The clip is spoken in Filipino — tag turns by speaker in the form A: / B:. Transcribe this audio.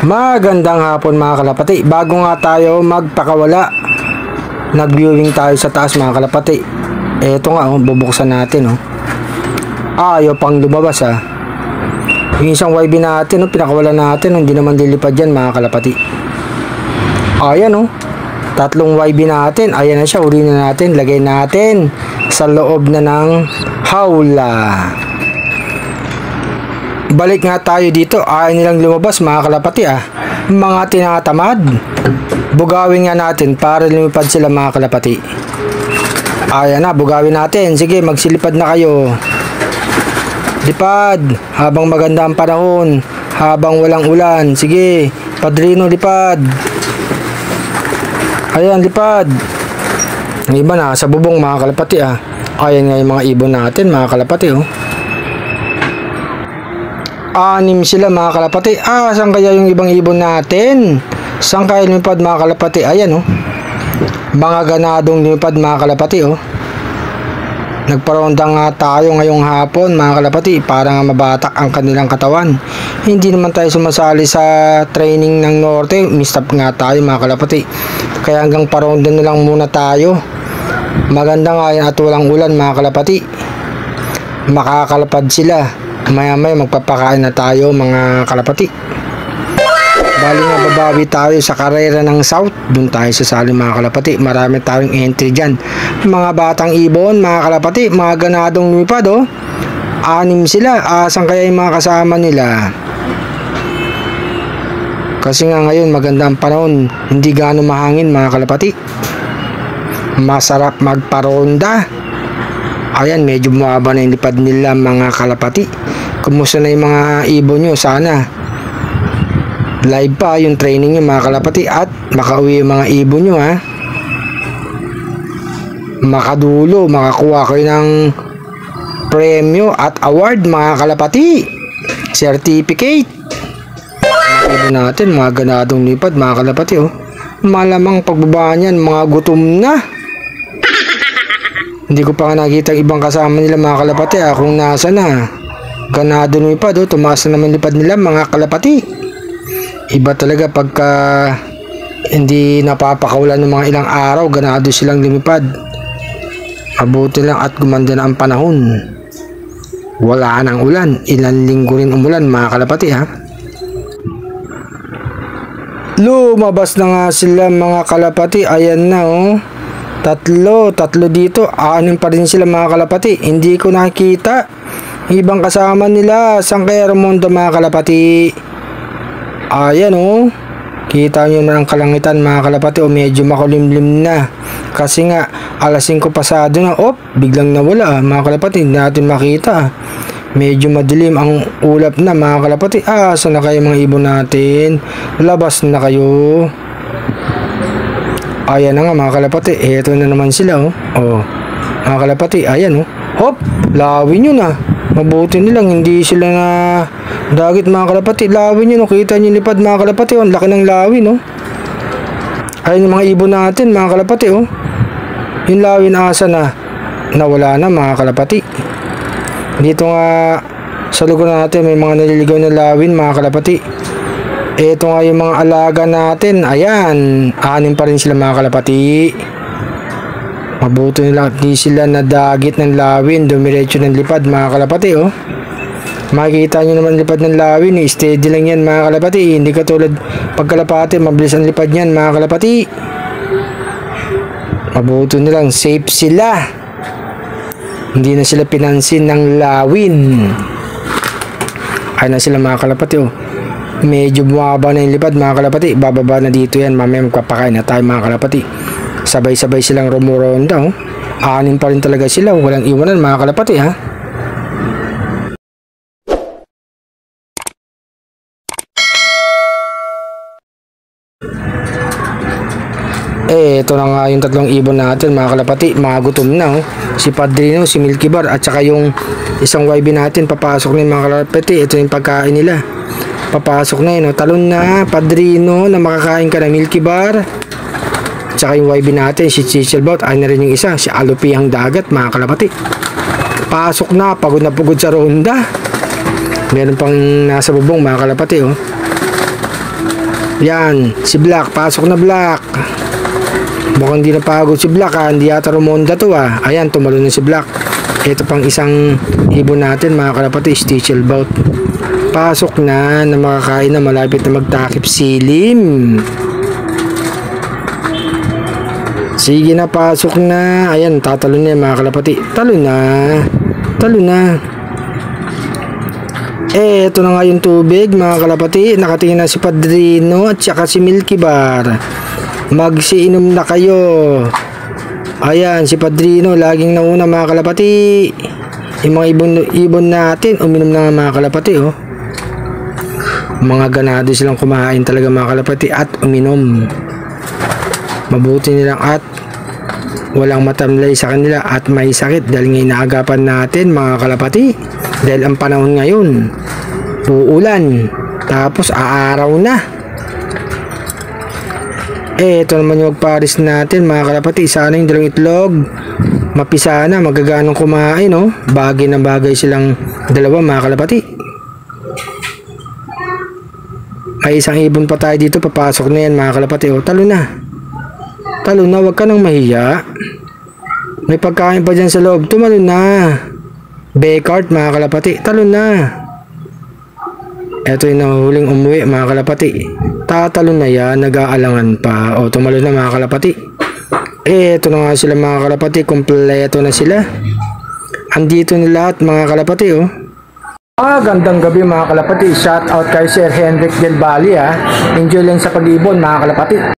A: Magandang hapon mga kalapati. Bago nga tayo magpakawala, nag-viewing tayo sa taas mga kalapati. Eto nga, bubuksan natin. Ayaw pang lumabas Yung isang YB natin, pinakawala natin, hindi naman lilipad yan mga kalapati. Ayan tatlong YB natin. Ayan na siya, uli na natin. Lagay natin sa loob na ng hawla. Balik nga tayo dito. Ayaw nilang lumabas mga kalapati Mga tinatamad. Bugawin nga natin para lumipad sila mga kalapati. Ayan na, bugawin natin. Sige, magsilipad na kayo. Lipad habang maganda ang panahon, habang walang ulan. Sige, padrino, lipad. Ayan, lipad. Ang iba na sa bubong mga kalapati Ayan nga yung mga ibon natin mga kalapati Anim sila mga kalapati. Saan kaya yung ibang ibon natin? Saan kaya lumipad mga kalapati? Ayan mga ganadong lumipad mga kalapati Nagparonda nga tayo ngayong hapon mga kalapati para nga mabatak ang kanilang katawan. Hindi naman tayo sumasali sa training ng Norte. Mistap nga tayo mga kalapati. Kaya hanggang paronda na lang muna tayo. Maganda nga yan at walang ulan mga kalapati. Makakalapad sila. Maya-maya magpapakain na tayo mga kalapati. Bali nga babawi tayo sa karera ng South. Doon tayo sasali mga kalapati. Marami tayong entry dyan. Mga batang ibon mga kalapati. Mga ganadong lumipad Anim sila. Saan kaya yung mga kasama nila? Kasi nga ngayon maganda ang panahon. Hindi gaano mahangin mga kalapati. Masarap magparonda. Ayan, medyo bumaba na yung lipad nila mga kalapati. Kumusta na yung mga ibon nyo? Sana live pa yung training nyo mga kalapati at makauwi yung mga ibon nyo makadulo, makakuha kayo ng premyo at award mga kalapati, certificate. Mga ibon natin mga ganadong lipad mga kalapati malamang pagbaba niyan mga gutom na. Hindi ko pa nga nakita ibang kasama nila mga kalapati kung nasa na. Ganado lumipad tumaas na naman lipad nila mga kalapati. Iba talaga pagka hindi napapakawalan ng mga ilang araw, ganado silang lumipad. Mabuti lang at gumanda na ang panahon. Wala nang ulan, ilang linggo rin umulan mga kalapati Lumabas na nga sila mga kalapati. Ayan na Tatlo dito. Anim pa rin sila mga kalapati. Hindi ko nakita ibang kasama nila. Saan kaya Ramonda mga kalapati? Ayan kita nyo na ang kalangitan mga kalapati medyo makulimlim na. Kasi nga alas 5 pasado na. Biglang nawala mga kalapati. Hindi natin makita. Medyo madilim ang ulap na mga kalapati. Saan na kayo mga ibon natin? Labas na kayo. Ayan na nga mga kalapati. Eto na naman sila mga kalapati. Ayan lawin nyo na. Mabuti nilang hindi sila na dagit mga kalapati. Lawin nyo kita nyo lipad mga kalapati laki ng lawin Ayan yung mga ibon natin mga kalapati yung lawin asa na nawala na mga kalapati. Dito nga sa lugar natin may mga naliligaw na lawin mga kalapati. Ito nga yung mga alaga natin. Ayan, anim pa rin sila mga kalapati. Mabuti nila at di sila nadagit ng lawin. Dumiretso ng lipad mga kalapati Makikita nyo naman lipad ng lawin steady lang yan mga kalapati. Hindi katulad pagkalapati, mabilis ang lipad yan mga kalapati. Mabuti nilang safe sila. Hindi na sila pinansin ng lawin. Ayan na sila mga kalapati medyo bumaba na yung lipad mga kalapati. Bababa na dito yan. Mamaya magpapakain na tayo mga kalapati. Sabay-sabay silang rumuronda Anim pa rin talaga sila. Walang iwanan mga kalapati ito na nga yung tatlong ibon natin mga kalapati. Mga gutom na si Padrino, si Milky Bar at saka yung isang YB natin papasok na yung mga kalapati. Ito yung pagkain nila. Papasok na yun talon na Padrino na makakain ka ng Milky Bar. Tsaka yung YB natin si Cecilbot. Ay na rin yung isa si Alupihang Dagat mga kalapati. Pasok na, pagod sa ronda. Meron pang nasa bubong mga kalapati Yan, si Black, pasok na Black. Mukhang di napagod si Black ha, hindi yata rumonda to ha. Ayan, tumalo na si Black. Ito pang isang ibon natin mga kalapati, Stichelbout. Pasok na makakain na, malapit na magtakip silim. Sige na, pasok na. Ayan, tatalo na mga kalapati. Talo na. Talo na. Ito na nga yung tubig mga kalapati. Nakatingin na si Padrino at saka si Milky Bar. Magsiinom na kayo. Ayan, si Padrino laging nauna mga kalapati. Yung mga ibon natin uminom na mga kalapati oh. Mga ganado silang kumain talaga mga kalapati at uminom. Mabuti nilang at walang matamlay sa kanila at may sakit dahil ngayon naagapan natin mga kalapati. Dahil ang panahon ngayon uulan tapos aaraw na. Ito naman yung magparis natin mga kalapati. Sana yung dalawang itlog mapisa na, magaganong kumain no? Bagay na bagay silang dalawa mga kalapati. May isang ibon pa tayo dito, papasok na yan mga kalapati oh. Talo na. Talo na, wag ka nang mahiya. May pagkain pa dyan sa loob, tumalo na. Bekart mga kalapati, talo na. Ito yung nahuling umuwi mga kalapati. Tatalo na yan, nag-aalangan pa. O, tumalo na mga kalapati. Ito na nga sila mga kalapati, kompleto na sila. Andito na lahat mga kalapati oh. Gandang gabi mga kalapati. Shout out kay Sir Henrik Del Valle ha. Enjoy lang sa pag-ibon mga kalapati.